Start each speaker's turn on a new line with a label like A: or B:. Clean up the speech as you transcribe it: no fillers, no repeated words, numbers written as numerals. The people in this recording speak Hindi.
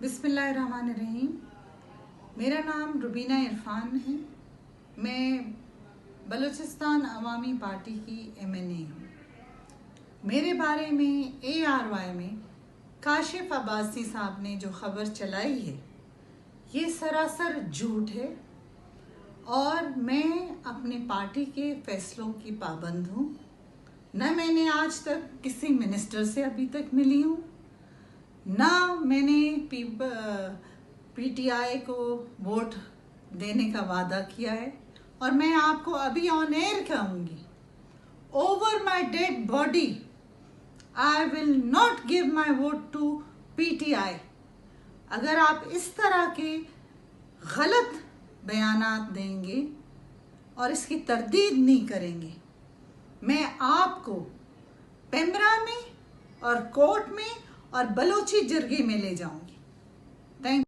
A: बिस्मिल्लाहिर्रहमानिर्रहीम। मेरा नाम रुबीना इरफान है। मैं बलूचिस्तान अवामी पार्टी की MNA हूँ। मेरे बारे में ARY में काशिफ अब्बासी साहब ने जो खबर चलाई है ये सरासर झूठ है और मैं अपने पार्टी के फैसलों की पाबंद हूँ। न मैंने आज तक किसी मिनिस्टर से अभी तक मिली हूँ, ना मैंने PTI को वोट देने का वादा किया है। और मैं आपको अभी ऑन एयर कहूँगी, over my dead body I will not give my vote to PTI। अगर आप इस तरह के गलत बयानात देंगे और इसकी तरदीद नहीं करेंगे, मैं आपको पेमरा में और कोर्ट में और बलोची जरगे में ले जाऊंगी। थैंक